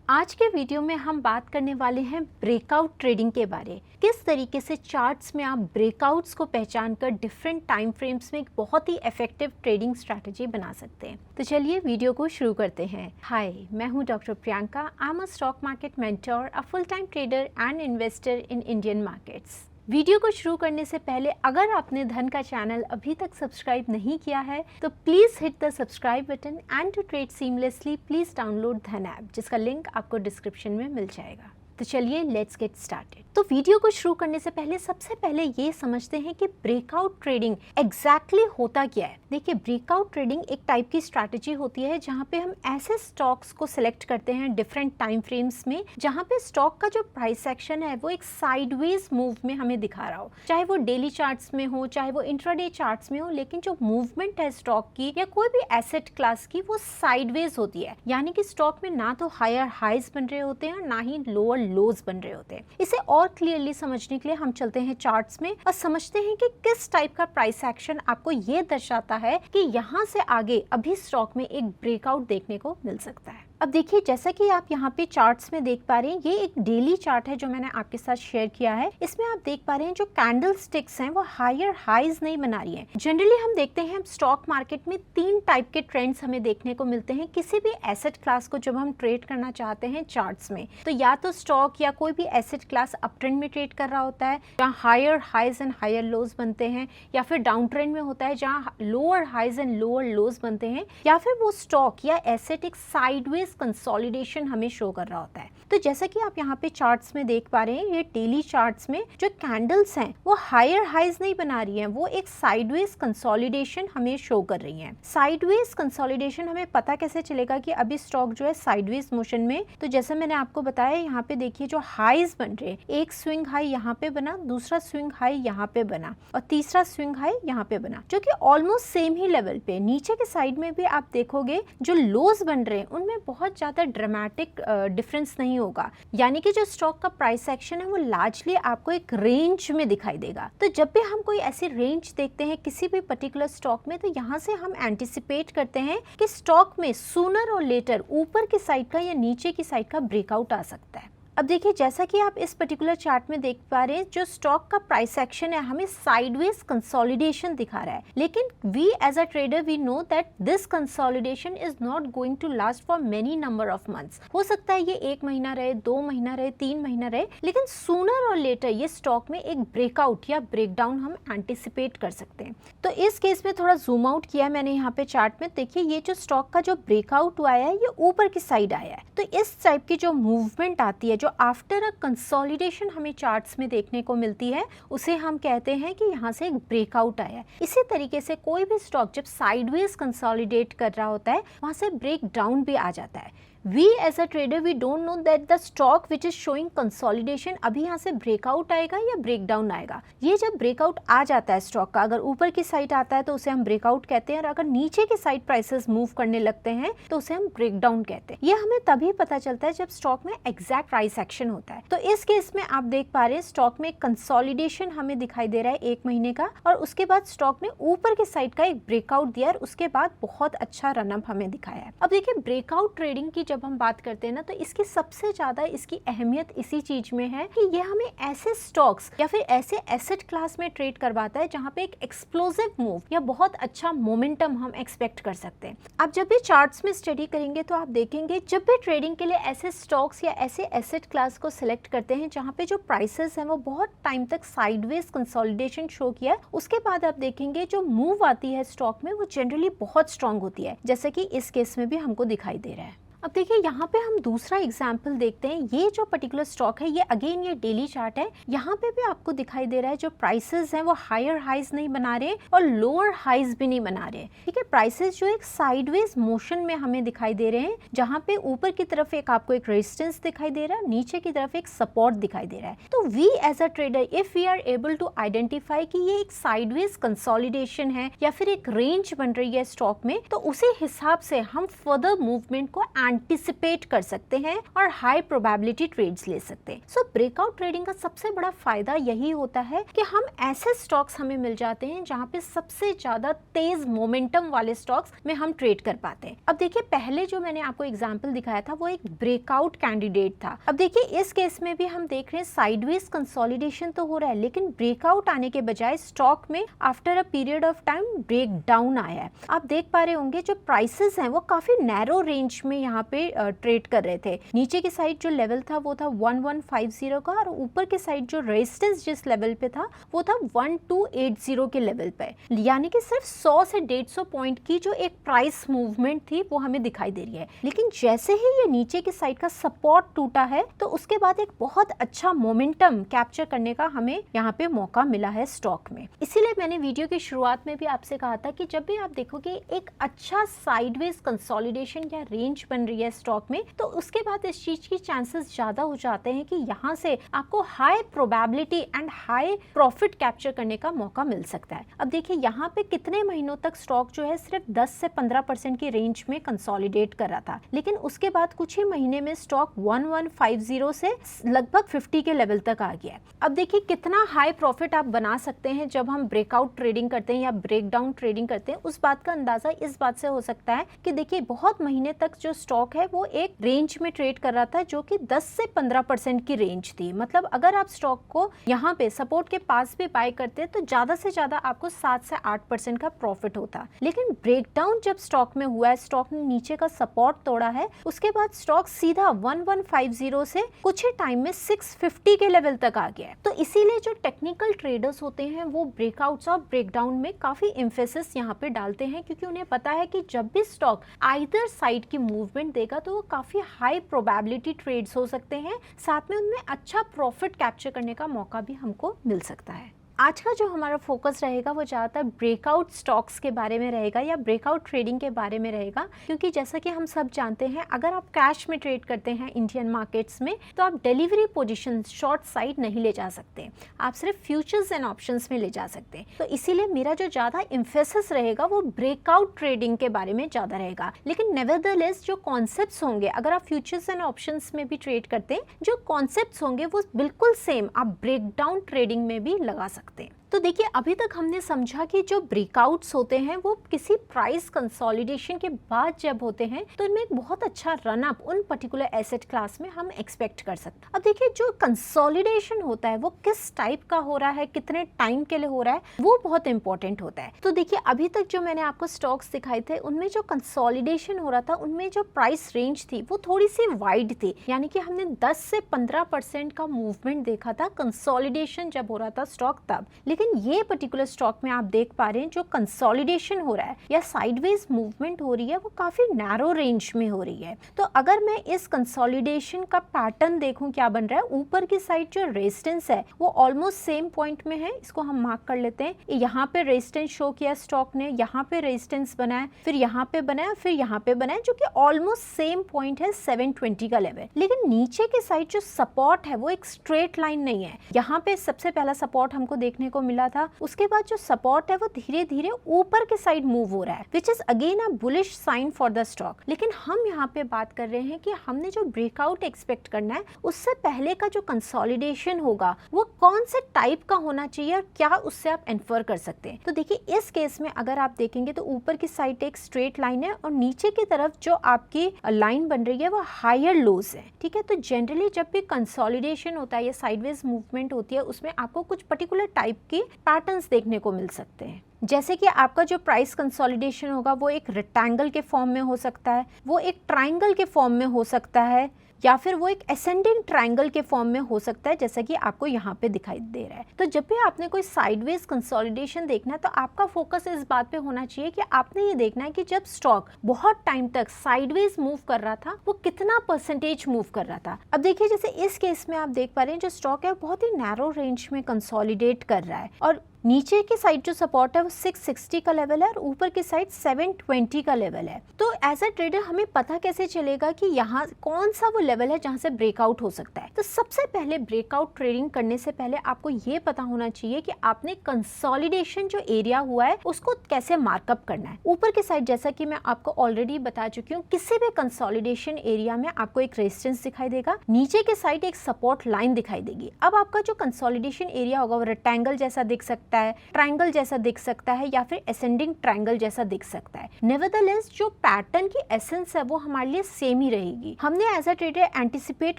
आज के वीडियो में हम बात करने वाले हैं ब्रेकआउट ट्रेडिंग के बारे। किस तरीके से चार्ट्स में आप ब्रेकआउट्स को पहचान कर डिफरेंट टाइम फ्रेम्स में एक बहुत ही इफेक्टिव ट्रेडिंग स्ट्रैटेजी बना सकते हैं। तो चलिए वीडियो को शुरू करते हैं। हाय, मैं हूं doctor Priyanka. I am a stock market mentor, a full time trader and investor in Indian markets. Video को शुरू करने से पहले अगर आपने धन का चैनल अभी तक सब्सक्राइब नहीं किया है तो please hit the subscribe button and to trade seamlessly please download Dhan app, जिसका लिंक आपको डिस्क्रिप्शन में मिल जाएगा। तो चलिए लेट्स गेट स्टार्टेड। तो वीडियो को शुरू करने से पहले सबसे पहले ये समझते हैं कि ब्रेकआउट ट्रेडिंग एग्जैक्टली होता क्या है। देखिए, ब्रेकआउट ट्रेडिंग एक टाइप की स्ट्रैटेजी होती है जहाँ पे हम ऐसे स्टॉक्स को सिलेक्ट करते हैं डिफरेंट टाइम फ्रेम्स में जहाँ पे स्टॉक का जो प्राइस एक्शन है वो एक साइडवेज मूव में हमें दिखा रहा हो, चाहे वो डेली चार्ट्स में हो चाहे वो इंट्राडे चार्ट्स में हो, लेकिन जो मूवमेंट है स्टॉक की या कोई भी एसेट क्लास की वो साइडवेज होती है। यानी कि स्टॉक में ना तो हायर हाइज बन रहे होते हैं ना ही लोअर लोज बन रहे होते हैं। इसे और क्लियरली समझने के लिए हम चलते हैं चार्ट्स में और समझते हैं कि किस टाइप का प्राइस एक्शन आपको ये दर्शाता है कि यहाँ से आगे अभी स्टॉक में एक ब्रेकआउट देखने को मिल सकता है। अब देखिए, जैसा कि आप यहाँ पे चार्ट्स में देख पा रहे हैं, ये एक डेली चार्ट है जो मैंने आपके साथ शेयर किया है। इसमें आप देख पा रहे हैं जो कैंडल स्टिक्स हैं वो हायर हाइज नहीं बना रही हैं। जनरली हम देखते हैं स्टॉक मार्केट में तीन टाइप के ट्रेंड्स हमें देखने को मिलते हैं किसी भी एसेट क्लास को जब हम ट्रेड करना चाहते हैं चार्ट्स में। तो या तो स्टॉक या कोई भी एसेट क्लास अप ट्रेंड में ट्रेड कर रहा होता है जहाँ higher highs and higher lows बनते हैं, या फिर डाउन ट्रेंड में होता है जहाँ lower highs and lower lows बनते हैं, या फिर वो स्टॉक या एसेट एक साइडवेज कंसोलिडेशन हमें शो कर रहा होता है। तो जैसा कि आप यहाँ पे चार्ट्स में देख पा रहे हैं, ये डेली चार्ट्स में जो कैंडल्स हैं वो हायर हाइज नहीं बना रही हैं, वो एक साइडवेज कंसोलिडेशन हमें शो कर रही हैं। साइडवेज कंसोलिडेशन हमें पता कैसे चलेगा कि अभी स्टॉक जो है साइडवेज मोशन में? तो जैसे मैंने आपको बताया, यहाँ पे देखिए जो हाइज बन रहे हैं, एक स्विंग हाई यहाँ पे बना, दूसरा स्विंग हाई यहाँ पे बना और तीसरा स्विंग हाई यहाँ पे बना, जो कि ऑलमोस्ट सेम ही लेवल पे। नीचे के साइड में भी आप देखोगे जो लोज बन रहे हैं उनमें बहुत ज्यादा ड्रामेटिक डिफरेंस नहीं होगा। यानी कि जो स्टॉक का प्राइस एक्शन है वो लार्जली आपको एक रेंज में दिखाई देगा। तो जब भी हम कोई ऐसी रेंज देखते हैं किसी भी पर्टिकुलर स्टॉक में, तो यहाँ से हम एंटिसिपेट करते हैं कि स्टॉक में सूनर और लेटर ऊपर की साइड का या नीचे की साइड का ब्रेकआउट आ सकता है। अब देखिए, जैसा कि आप इस पर्टिकुलर चार्ट में देख पा रहे हैं, जो स्टॉक का प्राइस एक्शन है हमें साइडवेज कंसोलिडेशन दिखा रहा है, लेकिन we as a trader we know that this consolidation is not going to last for many number of months. हो सकता है ये 1 महीना रहे, 2 महीना रहे, 3 महीना रहे, लेकिन सूनर और लेटर ये स्टॉक में एक ब्रेकआउट या ब्रेकडाउन हम एंटिसिपेट कर सकते हैं। तो इस केस में थोड़ा जूम आउट किया मैंने यहाँ पे चार्ट में। देखिए, ये जो स्टॉक का जो ब्रेकआउट हुआ है ये ऊपर की साइड आया है। तो इस टाइप की जो मूवमेंट आती है जो आफ्टर अ कंसोलिडेशन हमें चार्ट्स में देखने को मिलती है, उसे हम कहते हैं कि यहाँ से एक ब्रेकआउट आया है। इसी तरीके से कोई भी स्टॉक जब साइडवेज कंसोलिडेट कर रहा होता है वहाँ से ब्रेक डाउन भी आ जाता है। We as a trader we don't know that the stock which is showing consolidation अभी यहाँ से ब्रेकआउट आएगा या ब्रेकडाउन आएगा। ये जब ब्रेकआउट आ जाता है स्टॉक का, अगर ऊपर की साइड आता है तो उसे हम ब्रेकआउट कहते हैं, और अगर नीचे की साइड प्राइसेस मूव करने लगते हैं तो उसे हम ब्रेकडाउन कहते हैं। ये हमें तभी पता चलता है जब स्टॉक में एग्जैक्ट प्राइस एक्शन होता है। तो इस केस में आप देख पा रहे हैं स्टॉक में कंसोलिडेशन हमें दिखाई दे रहा है 1 महीने का, और उसके बाद स्टॉक ने ऊपर की साइड का एक ब्रेकआउट दिया और उसके बाद बहुत अच्छा रनअप हमें दिखाया है। अब देखिए, ब्रेकआउट ट्रेडिंग की जब हम बात करते हैं ना, तो इसकी सबसे ज्यादा इसकी अहमियत इसी चीज में है कि ये हमें ऐसे स्टॉक्स या फिर ऐसे एसेट क्लास में ट्रेड करवाता है जहां पे एक एक्सप्लोसिव मूव या बहुत अच्छा मोमेंटम हम एक्सपेक्ट कर सकते हैं। आप जब भी चार्ट्स में स्टडी करेंगे तो आप देखेंगे जब भी ट्रेडिंग के लिए ऐसे स्टॉक्स या ऐसे एसेट क्लास को सिलेक्ट करते हैं जहां पे जो प्राइसेस हैं वो बहुत टाइम तक साइडवेज कंसोलिडेशन शो किया, उसके बाद आप देखेंगे जो मूव आती है स्टॉक में वो जनरली बहुत स्ट्रांग होती है, जैसे कि इस केस में भी हमको दिखाई दे रहा है। अब देखिए, यहाँ पे हम दूसरा एग्जाम्पल देखते हैं। ये जो पर्टिकुलर स्टॉक है ये अगेन ये डेली चार्ट है। यहाँ पे भी आपको दिखाई दे रहा है जो प्राइसेस हैं वो हायर हाइज नहीं बना रहे और लोअर हाइज भी नहीं बना रहे। ठीक है, प्राइसेस जो एक साइडवेज मोशन में हमें दिखाई दे रहे हैं, जहाँ पे ऊपर की तरफ एक आपको एक रेजिस्टेंस दिखाई दे रहा है, नीचे की तरफ एक सपोर्ट दिखाई दे रहा है। तो we as a trader if we are able to identify कि ये एक साइडवेज कंसोलिडेशन है या फिर एक रेंज बन रही है स्टॉक में, तो उसी हिसाब से हम फर्दर मूवमेंट को एंटिसिपेट कर सकते हैं और हाई प्रोबेबिलिटी ट्रेड्स ले सकते हैं। सो ब्रेकआउट ट्रेडिंग का सबसे बड़ा फायदा यही होता है कि हम ऐसे स्टॉक्स हमें मिल जाते हैं जहां पे सबसे ज्यादा तेज मोमेंटम वाले स्टॉक्स में हम ट्रेड कर पाते हैं। अब देखिए, पहले जो मैंने आपको एग्जांपल दिखाया था वो एक ब्रेकआउट कैंडिडेट था। अब देखिए, इस केस में भी हम देख रहे हैं साइडवेज कंसोलिडेशन तो हो रहा है, लेकिन ब्रेकआउट आने के बजाय स्टॉक में after a period of time break down आया है। आप देख पा रहे होंगे जो प्राइसेस हैं वो काफी नैरो रेंज में यहाँ पे ट्रेड कर रहे थे। नीचे की साइड जो लेवल था वो था 1150 का, और ऊपर की साइड जो रेजिस्टेंस जिस लेवल पे था वो था 1280 के लेवल पे। यानी कि सिर्फ 100 से 150 पॉइंट की जो एक प्राइस मूवमेंट थी वो हमें दिखाई दे रही है। लेकिन जैसे ही ये नीचे की साइड का सपोर्ट टूटा है तो उसके बाद एक बहुत अच्छा मोमेंटम कैप्चर करने का हमें यहाँ पे मौका मिला है स्टॉक में। इसीलिए मैंने वीडियो की शुरुआत में भी आपसे कहा था कि जब भी आप देखोगे एक अच्छा साइडवेज कंसोलिडेशन या रेंज बन रही है स्टॉक में, तो उसके बाद इस चीज की चांसेस ज्यादा हो जाते हैं कि यहाँ से आपको high probability and high profit capture करने का मौका मिल सकता है। अब देखिए, यहाँ पे कितने महीनों तक स्टॉक जो है सिर्फ 10 से 15% की रेंज में कंसोलिडेट कर रहा था, लेकिन उसके बाद कुछ ही महीने में स्टॉक 1150 से लगभग 50 के लेवल तक आ गया है। अब देखिए कितना हाई प्रॉफिट आप बना सकते हैं जब हम ब्रेकआउट ट्रेडिंग करते हैं या ब्रेकडाउन ट्रेडिंग करते हैं। उस बात का अंदाजा इस बात से हो सकता है कि देखिए, बहुत महीने तक जो स्टॉक है वो एक रेंज में ट्रेड कर रहा था जो कि 10 से 15% की रेंज थी। मतलब अगर आप स्टॉक को यहाँ पे सपोर्ट के पास भी बाय करते तो ज्यादा से ज्यादा आपको 7 से 8% का प्रॉफिट होता। लेकिन ब्रेकडाउन जब स्टॉक में हुआ है, स्टॉक ने नीचे का सपोर्ट तोड़ा है, उसके बाद स्टॉक सीधा 1150 से कुछ ही टाइम में 650 के लेवल तक आ गया है। तो इसीलिए जो टेक्निकल ट्रेडर्स होते हैं वो ब्रेकआउट्स और ब्रेकडाउन में काफी एम्फेसिस यहाँ पे डालते हैं, क्योंकि उन्हें पता है कि जब भी स्टॉक आइदर साइड की मूवमेंट देगा तो वो काफी हाई प्रोबेबिलिटी ट्रेड्स हो सकते हैं, साथ में उनमें अच्छा प्रॉफिट कैप्चर करने का मौका भी हमको मिल सकता है। आज का जो हमारा फोकस रहेगा वो ज़्यादातर ब्रेकआउट स्टॉक्स के बारे में रहेगा या ब्रेकआउट ट्रेडिंग के बारे में रहेगा, क्योंकि जैसा कि हम सब जानते हैं अगर आप कैश में ट्रेड करते हैं इंडियन मार्केट्स में तो आप डिलीवरी पोजीशन शॉर्ट साइड नहीं ले जा सकते, आप सिर्फ फ्यूचर्स एंड ऑप्शंस में ले जा सकते हैं। तो इसीलिए मेरा जो ज़्यादा एम्फेसिस रहेगा वो ब्रेकआउट ट्रेडिंग के बारे में ज़्यादा रहेगा। लेकिन नेवरदलेस जो कॉन्सेप्ट्स होंगे, अगर आप फ्यूचर्स एंड ऑप्शंस में भी ट्रेड करते हैं, जो कॉन्सेप्ट्स होंगे वो बिल्कुल सेम आप ब्रेकडाउन ट्रेडिंग में भी लगा सकते हैं। तो देखिए, अभी तक हमने समझा कि जो ब्रेकआउट्स होते हैं वो किसी प्राइस कंसोलिडेशन के बाद जब होते हैं तो इनमें एक बहुत अच्छा रन अप उन पर्टिकुलर एसेट क्लास में हम एक्सपेक्ट कर सकते हैं। अब देखिए, जो कंसोलिडेशन होता है वो किस टाइप का हो रहा है, कितने टाइम के लिए हो रहा है, वो बहुत इंपॉर्टेंट होता है। तो देखिए, अभी तक जो मैंने आपको स्टॉक्स दिखाए थे उनमें जो कंसोलिडेशन हो रहा था उनमें जो प्राइस रेंज थी वो थोड़ी सी वाइड थी, यानी कि हमने 10 से 15% का मूवमेंट देखा था कंसोलिडेशन जब हो रहा था स्टॉक तब। लेकिन ये पर्टिकुलर स्टॉक में आप देख पा रहे हैं जो कंसोलिडेशन हो रहा है या साइडवेज मूवमेंट हो रही है वो काफी नैरो रेंज में हो रही है। तो अगर मैं इस कंसोलिडेशन का पैटर्न देखूं क्या बन रहा है, ऊपर की साइड जो रेजिस्टेंस है वो ऑलमोस्ट सेम पॉइंट में है, इसको हम मार्क कर लेते हैं। यहाँ पे रेजिस्टेंस शो किया स्टॉक ने, यहाँ पे रेजिस्टेंस बनाया, फिर यहाँ पे बनाया, फिर यहाँ पे बनाया, जो कि ऑलमोस्ट सेम पॉइंट है 720 का लेवल। लेकिन नीचे के साइड जो सपोर्ट है वो एक स्ट्रेट लाइन नहीं है। यहाँ पे सबसे पहला सपोर्ट हमको देखने को मिला था, उसके बाद जो सपोर्ट है वो धीरे धीरे ऊपर के साइड मूव हो रहा है, which is again a bullish sign for the stock. लेकिन हम यहाँ पे बात कर रहे हैं कि हमने जो ब्रेकआउट एक्सपेक्ट करना है उससे पहले का जो कंसोलिडेशन होगा वो कौन से टाइप का होना चाहिए और क्या उससे आप इन्फर कर सकते हैं। तो देखिए, इस केस में अगर आप देखेंगे तो ऊपर की साइड एक स्ट्रेट लाइन है और नीचे की तरफ जो आपकी लाइन बन रही है वो हायर लोज है। ठीक है, तो जनरली जब भी कंसोलिडेशन होता है या साइडवेज मूवमेंट होती है उसमें आपको कुछ पर्टिकुलर टाइप की पैटर्न्स देखने को मिल सकते हैं। जैसे कि आपका जो प्राइस कंसोलिडेशन होगा वो एक रेक्टेंगल के फॉर्म में हो सकता है, वो एक ट्राइंगल के फॉर्म में हो सकता है, या फिर वो एक असेंडिंग ट्राइंगल के फॉर्म में हो सकता है, जैसा कि आपको यहाँ पे दिखाई दे रहा है। तो जब भी आपने कोई साइडवेज कंसोलिडेशन देखना है तो आपका फोकस इस बात पे होना चाहिए कि आपने ये देखना है कि जब स्टॉक बहुत टाइम तक साइडवेज मूव कर रहा था वो कितना परसेंटेज मूव कर रहा था। अब देखिए, जैसे इस केस में आप देख पा रहे हैं जो स्टॉक है बहुत ही नैरो रेंज में कंसोलिडेट कर रहा है और नीचे की साइड जो सपोर्ट है वो 660 का लेवल है और ऊपर की साइड 720 का लेवल है। तो एज अ ट्रेडर हमें पता कैसे चलेगा कि यहाँ कौन सा वो लेवल है जहाँ से ब्रेकआउट हो सकता है? तो सबसे पहले ब्रेकआउट ट्रेडिंग करने से पहले आपको ये पता होना चाहिए कि आपने कंसोलिडेशन जो एरिया हुआ है उसको कैसे मार्कअप करना है। ऊपर की साइड जैसा कि मैं आपको ऑलरेडी बता चुकी हूँ, किसी भी कंसोलिडेशन एरिया में आपको एक रेजिस्टेंस दिखाई देगा, नीचे के साइड एक सपोर्ट लाइन दिखाई देगी। अब आपका जो कंसोलिडेशन एरिया होगा वो रेक्टेंगल जैसा दिख सकता है, ट्रायंगल जैसा दिख सकता है या फिर असेंडिंग ट्रायंगल जैसा दिख सकता है। नेवरदलेस जो पैटर्न की एसेंस है वो हमारे लिए सेम ही रहेगी। हमने एज अ ट्रेडर एंटिसिपेट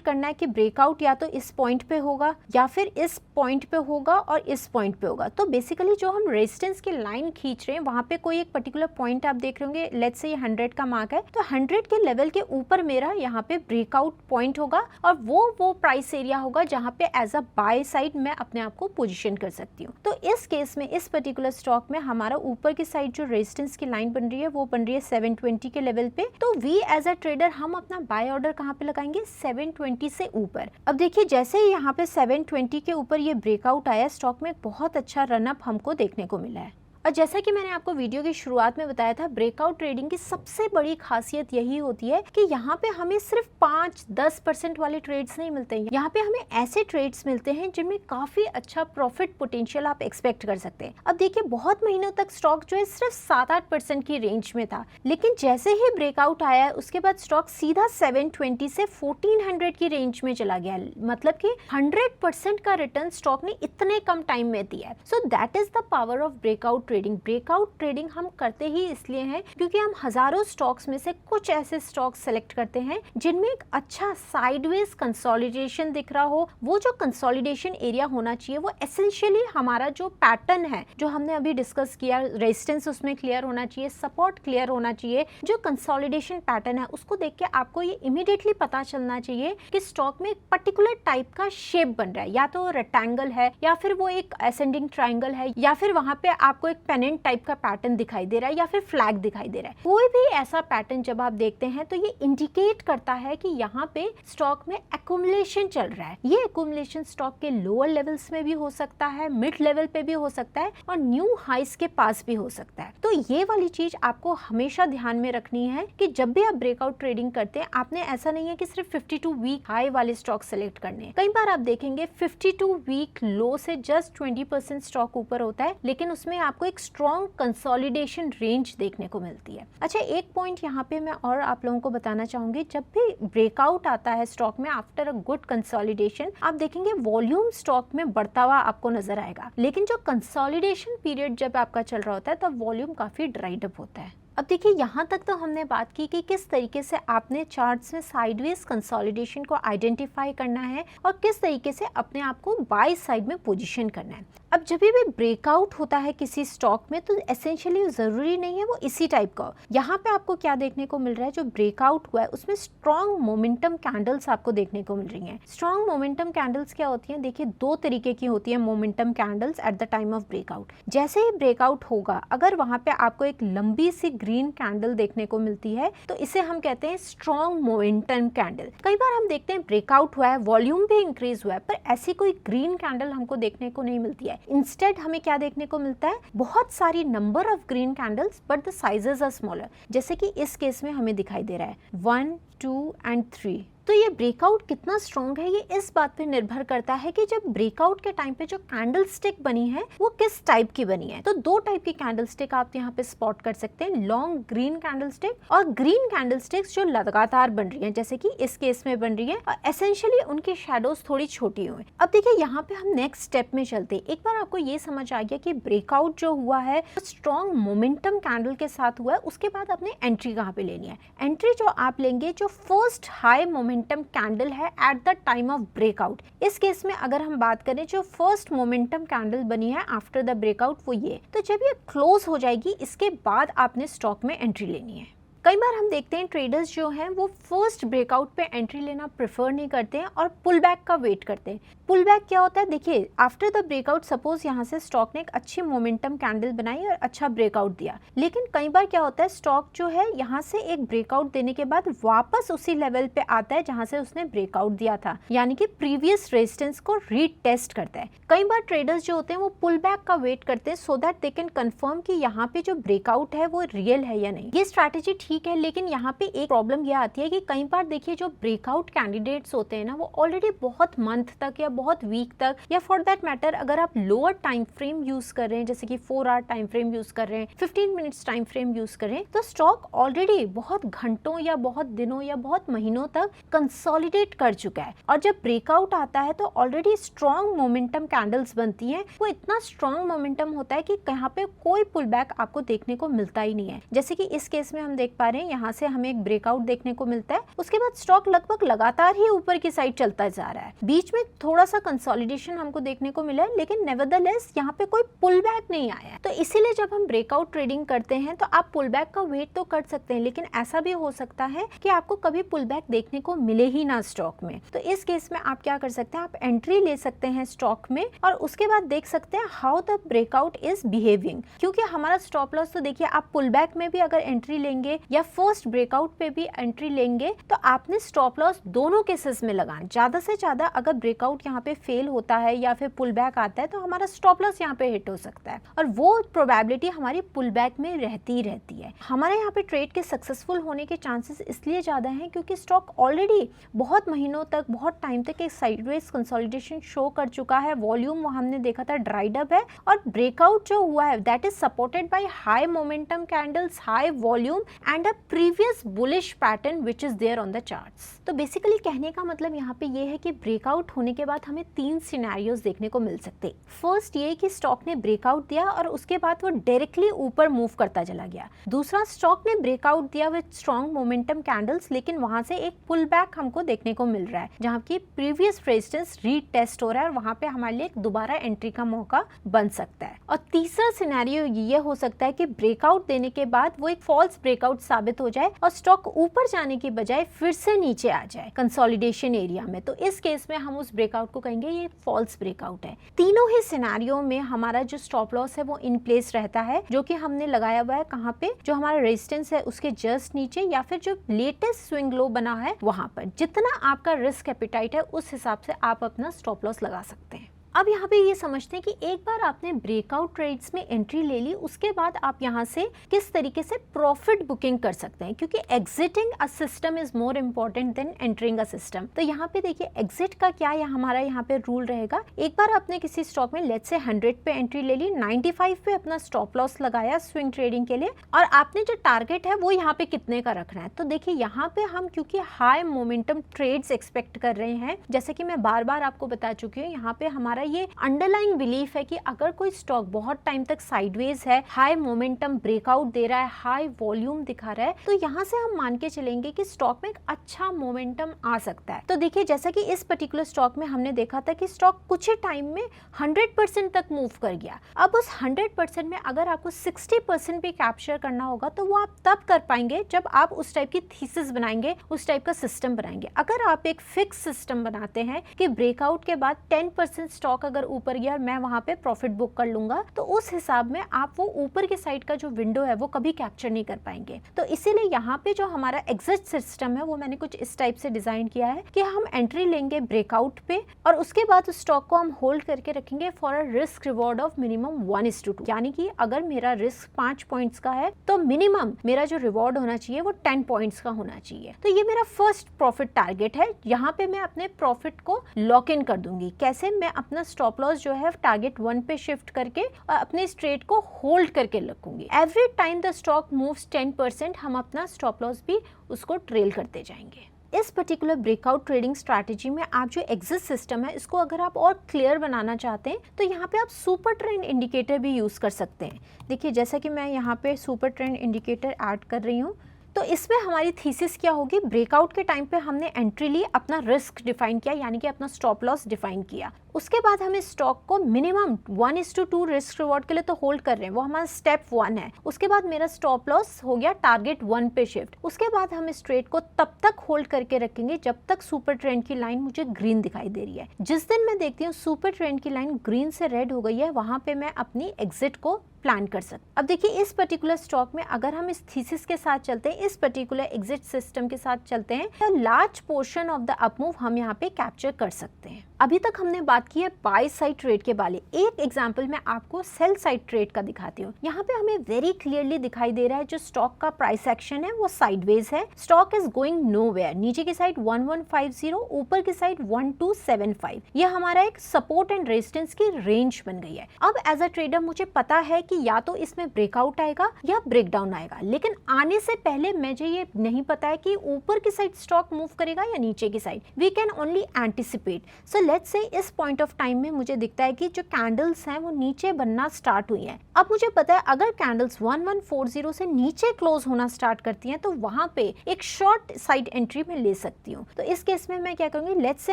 करना है कि ब्रेकआउट या तो इस पॉइंट पे होगा या फिर इस पॉइंट पे होगा और इस पॉइंट पे होगा। तो बेसिकली जो हम रेजिस्टेंस की लाइन खींच रहे हैं वहां पे कोई एक पर्टिकुलर पॉइंट आप देख रहे होंगे, लेट्स से ये 100 का मार्क है, तो 100 के लेवल के ऊपर मेरा यहाँ पे ब्रेकआउट पॉइंट होगा और वो प्राइस एरिया होगा जहाँ पे एज अ बाय साइड मैं अपने आप को पोजीशन कर सकती हूँ। तो इस केस में इस पर्टिकुलर स्टॉक में हमारा ऊपर की साइड जो रेजिस्टेंस की लाइन बन रही है वो बन रही है 720 के लेवल पे। तो वी एज अ ट्रेडर हम अपना बाय ऑर्डर कहाँ पे लगाएंगे? 720 से ऊपर। अब देखिए जैसे ही यहाँ पे 720 के ऊपर ये ब्रेकआउट आया, स्टॉक में बहुत अच्छा रनअप हमको देखने को मिला है। और जैसा कि मैंने आपको वीडियो की शुरुआत में बताया था, ब्रेकआउट ट्रेडिंग की सबसे बड़ी खासियत यही होती है कि यहाँ पे हमें सिर्फ 5-10% वाले ट्रेड्स नहीं मिलते हैं, यहाँ पे हमें ऐसे ट्रेड्स मिलते हैं जिनमें काफी अच्छा प्रॉफिट पोटेंशियल आप एक्सपेक्ट कर सकते हैं। अब देखिए बहुत महीनों तक स्टॉक जो है सिर्फ 7-8% की रेंज में था, लेकिन जैसे ही ब्रेकआउट आया उसके बाद स्टॉक सीधा 720 से 1400 की रेंज में चला गया। मतलब कि 100% का रिटर्न स्टॉक ने इतने कम टाइम में दिया है। So that is the power of breakout trading. Breakout trading हम करते ही इसलिए हैं क्योंकि हम हजारों स्टॉक्स में से कुछ ऐसे स्टॉक्स सेलेक्ट करते हैं जिनमें एक अच्छा साइडवेज कंसोलिडेशन दिख रहा हो। वो जो कंसोलिडेशन एरिया होना चाहिए वो एसेंशियली हमारा जो पैटर्न है जो हमने अभी डिस्कस किया, रेजिस्टेंस उसमें क्लियर होना चाहिए, सपोर्ट क्लियर होना चाहिए। जो कंसोलिडेशन पैटर्न है उसको देख के आपको ये इमीडिएटली पता चलना चाहिए कि स्टॉक में एक पर्टिकुलर टाइप का शेप बन रहा है, या तो रेक्टेंगल है या फिर वो एक असेंडिंग ट्रायंगल है या फिर वहां पे आपको एक पेनेंट टाइप का पैटर्न दिखाई दे रहा है या फिर फ्लैग दिखाई दे रहा है। कोई भी ऐसा पैटर्न जब आप देखते हैं तो ये इंडिकेट करता है कि यहाँ पे स्टॉक में एक्यूमुलेशन चल रहा है। ये एक्यूमुलेशन स्टॉक के लोअर लेवल्स में भी हो सकता है, मिड लेवल पे भी हो सकता है और न्यू हाइस के पास भी हो सकता है। तो ये वाली चीज आपको हमेशा ध्यान में रखनी है कि जब भी आप ब्रेकआउट ट्रेडिंग करते हैं, आपने ऐसा नहीं है कि सिर्फ 52 वीक हाई वाले स्टॉक सेलेक्ट करने हैं। कई बार आप देखेंगे 52 वीक लो से जस्ट 20% स्टॉक ऊपर होता है, लेकिन उसमें आपको एक स्ट्रॉन्ग कंसोलिडेशन रेंज देखने को मिलती है। अच्छा, एक पॉइंट यहाँ पे मैं और आप लोगों को बताना चाहूंगी, जब भी ब्रेकआउट आता है स्टॉक में आफ्टर अ गुड कंसोलिडेशन, आप देखेंगे वॉल्यूम स्टॉक में बढ़ता हुआ आपको नजर आएगा, लेकिन जो कंसोलिडेशन पीरियड जब आपका चल रहा होता है तब वॉल्यूम काफी ड्राइड अप होता है। अब देखिए यहाँ तक तो हमने बात की कि किस तरीके से आपने चार्ट्स में साइडवेज कंसोलिडेशन को आइडेंटिफाई करना है और किस तरीके से अपने आप को बाय साइड में पोजीशन करना है। अब जब भी ब्रेकआउट होता है किसी स्टॉक में तो एसेंशियली जरूरी नहीं है वो इसी टाइप का हो। यहाँ पे आपको क्या देखने को मिल रहा है, जो ब्रेकआउट हुआ है उसमें स्ट्रॉन्ग मोमेंटम कैंडल्स आपको देखने को मिल रही हैं। स्ट्रॉन्ग मोमेंटम कैंडल्स क्या होती हैं? देखिए दो तरीके की होती है momentum candles at the time of breakout. जैसे ही ब्रेकआउट होगा, अगर वहां पे आपको एक लंबी सी ग्रीन कैंडल देखने को मिलती है तो इसे हम कहते हैं स्ट्रॉन्ग मोमेंटम कैंडल। कई बार हम देखते हैं ब्रेकआउट हुआ है, वॉल्यूम भी इंक्रीज हुआ है, पर ऐसी कोई ग्रीन कैंडल हमको देखने को नहीं मिलती है। इंस्टेड हमें क्या देखने को मिलता है? बहुत सारी number of green candles but the sizes are smaller, जैसे कि इस केस में हमें दिखाई दे रहा है 1, 2 एंड 3। तो ये ब्रेकआउट कितना स्ट्रॉन्ग है ये इस बात पे निर्भर करता है कि जब ब्रेकआउट के टाइम पे जो कैंडल स्टिक बनी है वो किस टाइप की बनी है। तो दो टाइप की कैंडल स्टिक आप यहाँ पे स्पॉट कर सकते हैं, लॉन्ग ग्रीन कैंडल स्टिक और ग्रीन कैंडल स्टिक्स जो लगातार बन रही है, जैसे कि इस केस में बन रही है और एसेंशियली उनकी शेडोज थोड़ी छोटी हुई। अब देखिए यहाँ पे हम नेक्स्ट स्टेप में चलते हैं। एक बार आपको ये समझ आ गया कि ब्रेकआउट जो हुआ है स्ट्रॉन्ग मोमेंटम कैंडल के साथ हुआ है, उसके बाद आपने एंट्री कहाँ पे लेनी है। एंट्री जो आप लेंगे जो फर्स्ट हाई मोमेंटम कैंडल है at the time of breakout. इस केस में अगर हम बात करें जो फर्स्ट मोमेंटम कैंडल बनी है आफ्टर द ब्रेकआउट वो ये, तो जब ये क्लोज हो जाएगी इसके बाद आपने स्टॉक में एंट्री लेनी है। कई बार हम देखते हैं ट्रेडर्स जो हैं वो फर्स्ट ब्रेकआउट पे एंट्री लेना प्रेफर नहीं करते हैं और पुल बैक का वेट करते हैं। पुल बैक क्या होता है, देखिए आफ्टर द ब्रेकआउट सपोज यहाँ से स्टॉक ने एक अच्छी मोमेंटम कैंडल बनाई और अच्छा ब्रेकआउट दिया, लेकिन कई बार क्या होता है स्टॉक जो है यहाँ से एक ब्रेकआउट देने के बाद वापस उसी लेवल पे आता है जहाँ से उसने ब्रेकआउट दिया था, यानी कि प्रीवियस रेजिस्टेंस को रीटेस्ट करता है। कई बार ट्रेडर्स जो होते हैं वो पुल बैक का वेट करते हैं so that they can confirm कि यहाँ पे जो ब्रेकआउट है वो रियल है या नहीं। ये स्ट्रैटेजी ठीक है, लेकिन यहाँ पे एक प्रॉब्लम ये आती है कि कई बार देखिए जो ब्रेकआउट कैंडिडेट्स होते हैं ना वो ऑलरेडी बहुत मंथ तक या बहुत वीक तक या फॉर दैट मैटर अगर आप लोअर टाइम फ्रेम यूज कर रहे हैं, जैसे कि 4 आवर टाइम फ्रेम यूज कर रहे हैं, 15 मिनट्स टाइम फ्रेम यूज कर रहे हैं, तो स्टॉक ऑलरेडी बहुत घंटों या बहुत दिनों या बहुत महीनों तक कंसोलिडेट कर चुका है और जब ब्रेकआउट आता है तो ऑलरेडी स्ट्रॉन्ग मोमेंटम कैंडल्स बनती हैं। वो इतना स्ट्रॉन्ग मोमेंटम होता है कि यहाँ पे कोई पुल बैक आपको देखने को मिलता ही नहीं है। जैसे कि इस केस में हम देख पा रहे हैं यहाँ से हमें एक ब्रेकआउट देखने को मिलता है, उसके बाद स्टॉक लगभग लगातार ही ऊपर की साइड चलता जा रहा है। बीच में थोड़ा सा कंसोलिडेशन हमको देखने को मिला है, लेकिन नेवरदलेस यहाँ पे कोई पुल बैक नहीं आया है। तो इसीलिए जब हम ब्रेकआउट ट्रेडिंग करते हैं तो आप पुल बैक का वेट तो कर सकते हैं, लेकिन ऐसा भी हो सकता है कि आपको कभी पुल बैक देखने को मिले ही ना स्टॉक में। तो इस केस में आप क्या कर सकते हैं, आप एंट्री ले सकते हैं स्टॉक में और उसके बाद देख सकते हैं how the breakout is behaving, क्योंकि हमारा स्टॉप लॉस तो देखिए आप पुल बैक में भी अगर एंट्री लेंगे या फर्स्ट ब्रेकआउट पे भी एंट्री लेंगे तो आपने स्टॉप लॉस दोनों केसेस में लगाना। ज्यादा से ज्यादा अगर ब्रेकआउट यहाँ पे फेल होता है या फिर पुल बैक आता है तो हमारा स्टॉप लॉस यहाँ पे हिट हो सकता है और वो प्रोबेबिलिटी हमारी पुल बैक में रहती है। हमारे यहाँ पे ट्रेड के सक्सेसफुल होने के चांसेस इसलिए ज्यादा हैं क्योंकि स्टॉक ऑलरेडी बहुत महीनों तक बहुत टाइम तक एक साइडवेज कंसोलिडेशन शो कर चुका है। वॉल्यूम वो हमने देखा था ड्राइड अप है और ब्रेकआउट जो हुआ है that is supported by high momentum candles, high volume and a previous bullish pattern which is there on the charts. तो बेसिकली कहने का मतलब यहाँ पे ये है कि ब्रेकआउट होने के बाद हमें 3 सिनेरियोज देखने को मिल सकते हैं। फर्स्ट ये कि स्टॉक ने ब्रेकआउट दिया और उसके बाद वो डायरेक्टली ऊपर मूव करता चला गया। दूसरा, स्टॉक ने ब्रेकआउट दिया विद स्ट्रॉन्ग मोमेंटम कैंडल्स, लेकिन वहां से एक पुल बैक हमको देखने को मिल रहा है जहाँ की प्रीवियस रेजिस्टेंस रीटेस्ट हो रहा है और वहां पे हमारे लिए दोबारा एंट्री का मौका बन सकता है। और तीसरा सिनेरियो ये हो सकता है कि ब्रेकआउट देने के बाद वो एक फॉल्स ब्रेकआउट साबित हो जाए और स्टॉक ऊपर जाने की बजाय फिर से नीचे आ जाए कंसोलिडेशन एरिया में। तो इस केस में हम उस ब्रेकआउट को कहेंगे ये फॉल्स ब्रेकआउट है। तीनों ही सिनेरियो में हमारा जो स्टॉप लॉस है वो इन प्लेस रहता है, जो कि हमने लगाया हुआ है कहाँ पे, जो हमारा रेजिस्टेंस है उसके जस्ट नीचे या फिर जो लेटेस्ट स्विंग लो बना है वहां पर। जितना आपका रिस्क एपिटाइट है उस हिसाब से आप अपना स्टॉप लॉस लगा सकते हैं। अब यहाँ पे ये समझते हैं कि एक बार आपने ब्रेकआउट ट्रेड्स में एंट्री ले ली, उसके बाद आप यहाँ से किस तरीके से प्रॉफिट बुकिंग कर सकते हैं, क्योंकि exiting a system is more important then entering a system. तो यहाँ पे देखिए एग्जिट का क्या है, हमारा यहाँ पे रूल रहेगा। एक बार आपने किसी स्टॉक में लेट्स से 100 पे एंट्री ले ली, 95 पे अपना स्टॉप लॉस लगाया स्विंग ट्रेडिंग के लिए और आपने जो टारगेट है वो यहाँ पे कितने का रखना है। तो देखिए यहाँ पे हम क्योंकि हाई मोमेंटम ट्रेड्स एक्सपेक्ट कर रहे हैं, जैसे कि मैं बार बार आपको बता चुकी हूँ, यहाँ पे हमारा ये अंडरलाइंग बिलीफ है कि अगर कोई स्टॉक बहुत टाइम तक साइडवेज है, हाई मोमेंटम ब्रेकआउट दे रहा है, हाई वॉल्यूम दिखा रहा है, तो यहाँ से हम मान के चलेंगे कि स्टॉक में एक अच्छा मोमेंटम आ सकता है। तो देखिए जैसा कि इस पर्टिकुलर स्टॉक में हमने देखा था कि स्टॉक कुछ ही टाइम में 100% तक मूव कर गया। अब उस 100% में अगर आपको 60% भी कैप्चर करना होगा तो वो आप तब कर पाएंगे जब आप उस टाइप की थीसिस बनाएंगे, उस टाइप का सिस्टम बनाएंगे। अगर आप एक फिक्स सिस्टम बनाते हैं कि ब्रेकआउट के बाद 10% स्टॉक अगर ऊपर गया मैं वहां पे प्रॉफिट बुक कर लूंगा, तो उस हिसाब में आप वो ऊपर के साइड का जो विंडो है वो कभी कैप्चर नहीं कर पाएंगे। तो इसीलिए यहाँ पे जो हमारा एग्जिट सिस्टम है वो मैंने कुछ इस टाइप से डिजाइन किया है कि हम एंट्री लेंगे ब्रेकआउट पे और उसके बाद उस स्टॉक को हम होल्ड करके रखेंगे for a risk reward of minimum 1:2, यानी कि अगर मेरा रिस्क 5 पॉइंट्स का है तो मिनिमम मेरा जो रिवॉर्ड होना चाहिए वो 10 पॉइंट्स का होना चाहिए। तो ये मेरा फर्स्ट प्रॉफिट टारगेट है। यहाँ पे मैं अपने प्रॉफिट को लॉक इन कर दूंगी। कैसे? मैं अपना स्टॉप लॉस जो है टारगेट 1 पे शिफ्ट करके अपने ट्रेड को होल्ड करके रखूंगी। Every time the stock moves 10% हम अपना स्टॉप लॉस भी उसको ट्रेल करते जाएंगे। इस पर्टिकुलर ब्रेकआउट ट्रेडिंग स्ट्रैटेजी में आप जो एग्जिट सिस्टम है इसको अगर आप और क्लियर बनाना चाहते हैं तो यहाँ पे आप सुपर ट्रेंड इंडिकेटर भी यूज कर सकते हैं। देखिए जैसा कि मैं यहाँ पे सुपर ट्रेंड इंडिकेटर ऐड कर रही हूँ, तो इसमें हमारी थीसिस क्या होगी, ब्रेकआउट के टाइम पे हमने एंट्री ली, अपना रिस्क डिफाइन किया यानी कि अपना स्टॉप लॉस डिफाइन किया। उसके बाद हमें स्टॉक को मिनिमम 1:2 रिस्क रिवॉर्ड के लिए तो होल्ड कर रहे हैं, वो हमारा स्टेप 1 है। उसके बाद मेरा स्टॉप लॉस हो गया टारगेट 1 पे शिफ्ट। उसके बाद हम इस ट्रेड को तब तक होल्ड करके रखेंगे जब तक सुपर ट्रेंड की लाइन मुझे ग्रीन दिखाई दे रही है। जिस दिन मैं देखती हूँ सुपर ट्रेंड की लाइन ग्रीन से रेड हो गई है, वहां पे मैं अपनी एग्जिट को प्लान कर सकते। अब देखिए इस पर्टिकुलर स्टॉक में अगर हम इस थीसिस के साथ चलते हैं, इस पर्टिकुलर एग्जिट सिस्टम के साथ चलते हैं, तो large portion of the up move हम यहाँ पे कैप्चर कर सकते हैं। अभी तक हमने बात की है बाय साइड ट्रेड के बारे। एक एग्जांपल मैं आपको सेल साइड ट्रेड का दिखाती हूँ। यहाँ पे हमें वेरी क्लियरली दिखाई दे रहा है जो स्टॉक का प्राइस एक्शन है वो साइडवेज है। Stock is going nowhere. नीचे की साइड 1150, ऊपर की साइड 1275। ये हमारा एक सपोर्ट एंड रेजिस्टेंस की रेंज बन गई है। अब एज अ ट्रेडर मुझे पता है कि या तो इसमें ब्रेकआउट आएगा या ब्रेकडाउन आएगा, लेकिन आने से पहले मुझे ये नहीं पता है कि ऊपर की साइड स्टॉक मूव करेगा या नीचे की side. We can only anticipate. So let's say इस पॉइंट ऑफ टाइम में मुझे दिखता है कि जो कैंडल्स हैं वो नीचे बनना स्टार्ट हुई हैं। अब मुझे पता है अगर कैंडल्स 1140 से नीचे क्लोज होना स्टार्ट करती हैं तो वहां पे एक शॉर्ट साइड एंट्री में ले सकती हूँ। तो इस केस में मैं क्या करूंगी, लेट्स से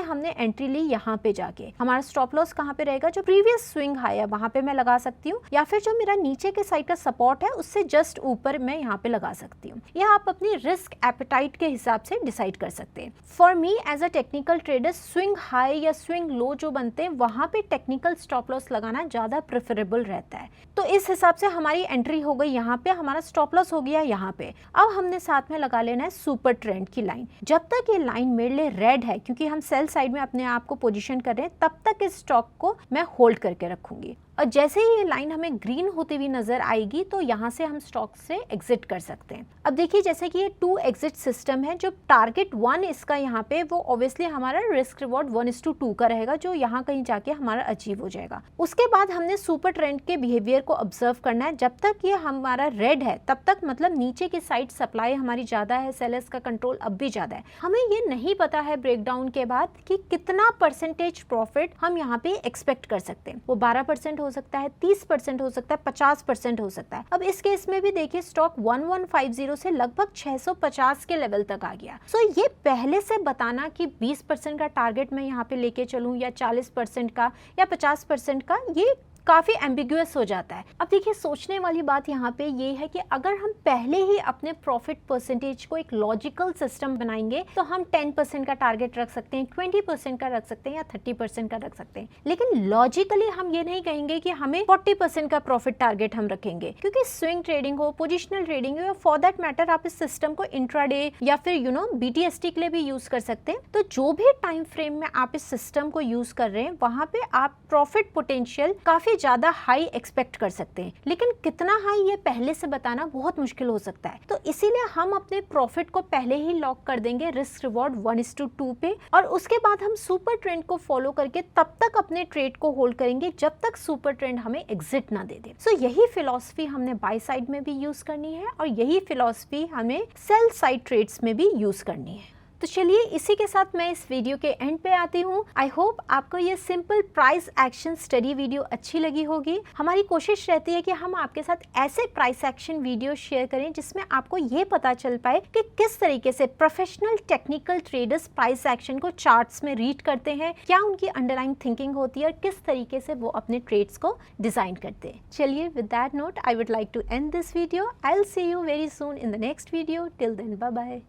हमने एंट्री ली यहाँ पे जाके, हमारा स्टॉप लॉस कहाँ पे रहेगा, जो प्रीवियस स्विंग हाई है वहां पे मैं लगा सकती हूँ, या फिर जो मेरा नीचे के साइड का सपोर्ट है उससे जस्ट ऊपर मैं यहाँ पे लगा सकती हूँ। यह आप अपनी रिस्क एपेटाइट के हिसाब से डिसाइड कर सकते हैं। For me as a technical trader, swing high या स्विंग लो जो बनते हैं वहां पे टेक्निकल स्टॉप लॉस लगाना ज्यादा प्रेफरेबल रहता है। तो इस हिसाब से हमारी एंट्री हो गई यहाँ पे, हमारा स्टॉप लॉस हो गया यहाँ पे। अब हमने साथ में लगा लेना है सुपर ट्रेंड की लाइन। जब तक ये लाइन मेरे लिए रेड है, क्योंकि हम सेल साइड में अपने आप को पोजीशन कर रहे हैं, तब तक इस स्टॉक को मैं होल्ड करके रखूंगी। और जैसे ही ये लाइन हमें ग्रीन होती हुई नजर आएगी तो यहाँ से हम स्टॉक से एग्जिट कर सकते हैं। अब देखिए जैसे कि ये 2 एग्जिट सिस्टम है, जो टारगेट 1 इसका यहाँ पे वो ऑब्वियसली हमारा रिस्क रिवॉर्ड 1:2 का रहेगा, जो यहाँ कहीं जाके हमारा अचीव हो जाएगा। उसके बाद हमने सुपर ट्रेंड के बिहेवियर को ऑब्जर्व करना है। जब तक ये हमारा रेड है तब तक मतलब नीचे की साइड सप्लाई हमारी ज्यादा है, सेलर्स का कंट्रोल अब भी ज्यादा है। हमें ये नहीं पता है ब्रेकडाउन के बाद कि कितना परसेंटेज प्रॉफिट हम यहाँ पे एक्सपेक्ट कर सकते हैं। वो 12% हो सकता है, 30% हो सकता है, 50% हो सकता है। अब इस केस में भी देखिए स्टॉक 1150 से लगभग 650 के लेवल तक आ गया। सो ये पहले से बताना कि 20% का टारगेट मैं यहाँ पे लेके चलूं या 40% का या 50% का, ये काफी एम्बिगुअस हो जाता है। अब देखिए सोचने वाली बात यहाँ पे ये है कि अगर हम पहले ही अपने प्रॉफिट परसेंटेज को एक लॉजिकल सिस्टम बनाएंगे तो हम 10% का टारगेट रख सकते हैं, 20% का रख सकते हैं या 30% का रख सकते हैं। लेकिन लॉजिकली हम ये नहीं कहेंगे कि हमें 40% का प्रॉफिट टारगेट हम रखेंगे, क्योंकि स्विंग ट्रेडिंग हो, पोजिशनल ट्रेडिंग हो, या फॉर दैट मैटर आप इस सिस्टम को इंट्राडे या फिर BTST के लिए भी यूज कर सकते हैं। तो जो भी टाइम फ्रेम में आप इस सिस्टम को यूज कर रहे हैं वहां पे आप प्रॉफिट पोटेंशियल काफी ज्यादा हाई एक्सपेक्ट कर सकते हैं, लेकिन कितना हाई ये पहले से बताना बहुत मुश्किल हो सकता है। तो इसीलिए हम अपने प्रॉफिट को पहले ही लॉक कर देंगे रिस्क रिवॉर्ड 1:2 पे, और उसके बाद हम सुपर ट्रेंड को फॉलो करके तब तक अपने ट्रेड को होल्ड करेंगे जब तक सुपर ट्रेंड हमें एग्जिट ना दे दे। सो यही फिलॉसफी हमने बाय साइड में भी यूज करनी है और यही फिलॉसफी हमें सेल साइड ट्रेड्स में भी यूज करनी है। तो चलिए इसी के साथ मैं इस वीडियो के एंड पे आती हूँ। आई होप आपको ये simple price action study video अच्छी लगी होगी। हमारी कोशिश रहती है कि हम आपके साथ ऐसे प्राइस एक्शन वीडियो शेयर करें जिसमें आपको ये पता चल पाए कि किस तरीके से professional technical traders price action को चार्ट्स में रीड करते हैं, क्या उनकी अंडरलाइंग थिंकिंग होती है और किस तरीके से वो अपने ट्रेड्स को डिजाइन करते हैं। चलिए with that note I would like to end this video. I will see you very soon in the next video. Till then bye bye.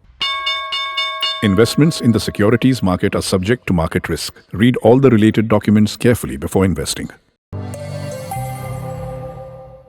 Investments in the securities market are subject to market risk. Read all the related documents carefully before investing.